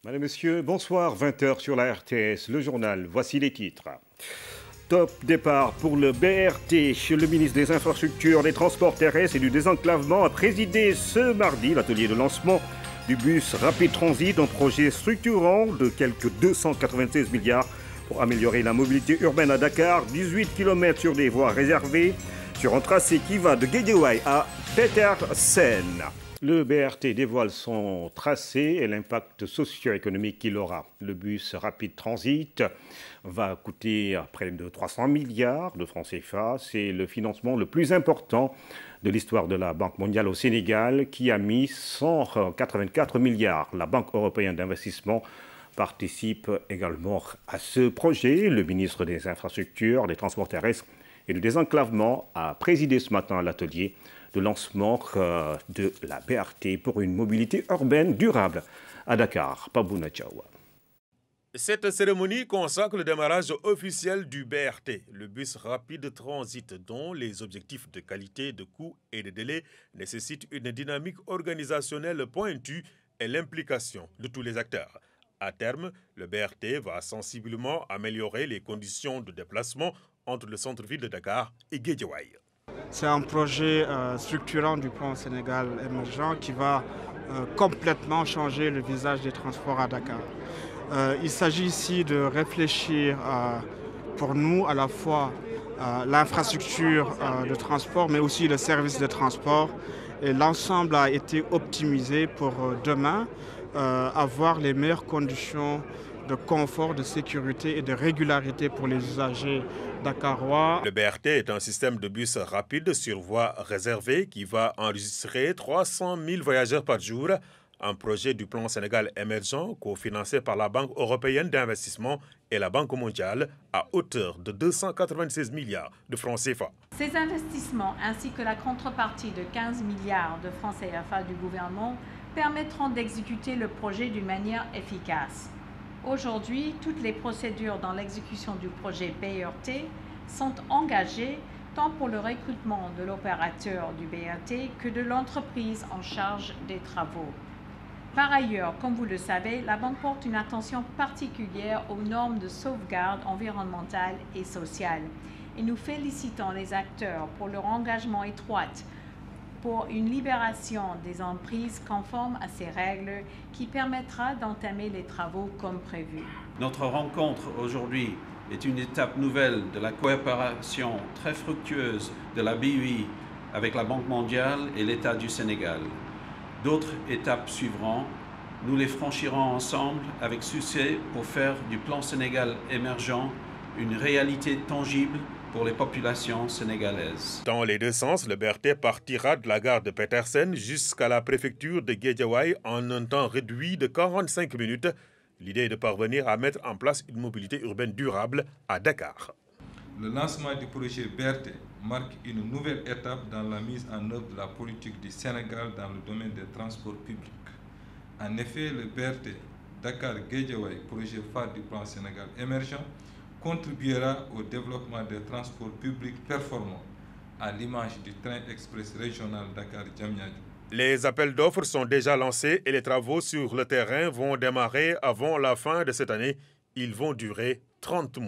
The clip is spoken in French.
Madame, Monsieur, bonsoir, 20 h sur la RTS, le journal, voici les titres. Top départ pour le BRT. Le ministre des Infrastructures, des Transports terrestres et du Désenclavement a présidé ce mardi l'atelier de lancement du bus Rapid Transit, un projet structurant de quelques 296 milliards pour améliorer la mobilité urbaine à Dakar. 18 km sur des voies réservées, sur un tracé qui va de Guédiawaye à Petersen. Le BRT dévoile son tracé et l'impact socio-économique qu'il aura. Le bus Rapid Transit va coûter près de 300 milliards de francs CFA. C'est le financement le plus important de l'histoire de la Banque mondiale au Sénégal, qui a mis 184 milliards. La Banque européenne d'investissement participe également à ce projet. Le ministre des Infrastructures, des Transports terrestres et du Désenclavement a présidé ce matin l'atelier de lancement de la BRT pour une mobilité urbaine durable à Dakar. Pabouna Tchawa. Cette cérémonie consacre le démarrage officiel du BRT, le bus rapide transit dont les objectifs de qualité, de coût et de délai nécessitent une dynamique organisationnelle pointue et l'implication de tous les acteurs. À terme, le BRT va sensiblement améliorer les conditions de déplacement entre le centre-ville de Dakar et Guédiawaye. C'est un projet structurant du plan Sénégal émergent qui va complètement changer le visage des transports à Dakar. Il s'agit ici de réfléchir pour nous à la fois l'infrastructure de transport mais aussi le service de transport. Et l'ensemble a été optimisé pour demain avoir les meilleures conditions de confort, de sécurité et de régularité pour les usagers dakarois. Le BRT est un système de bus rapide sur voie réservée qui va enregistrer 300 000 voyageurs par jour. Un projet du plan Sénégal émergent cofinancé par la Banque européenne d'investissement et la Banque mondiale à hauteur de 296 milliards de francs CFA. Ces investissements ainsi que la contrepartie de 15 milliards de francs CFA du gouvernement permettront d'exécuter le projet d'une manière efficace. Aujourd'hui, toutes les procédures dans l'exécution du projet BRT sont engagées tant pour le recrutement de l'opérateur du BRT que de l'entreprise en charge des travaux. Par ailleurs, comme vous le savez, la Banque porte une attention particulière aux normes de sauvegarde environnementale et sociale. Et nous félicitons les acteurs pour leur engagement étroit pour une libération des emprises conformes à ces règles qui permettra d'entamer les travaux comme prévu. Notre rencontre aujourd'hui est une étape nouvelle de la coopération très fructueuse de la BUI avec la Banque mondiale et l'État du Sénégal. D'autres étapes suivront. Nous les franchirons ensemble avec succès pour faire du plan Sénégal émergent une réalité tangible pour les populations sénégalaises. Dans les deux sens, le BRT partira de la gare de Petersen jusqu'à la préfecture de Guédiawaye en un temps réduit de 45 minutes. L'idée est de parvenir à mettre en place une mobilité urbaine durable à Dakar. Le lancement du projet BRT marque une nouvelle étape dans la mise en œuvre de la politique du Sénégal dans le domaine des transports publics. En effet, le BRT Dakar-Guédiawaye, projet phare du plan Sénégal émergent, contribuera au développement des transports publics performants, à l'image du train express régional Dakar-Diamniadio. Les appels d'offres sont déjà lancés et les travaux sur le terrain vont démarrer avant la fin de cette année. Ils vont durer 30 mois.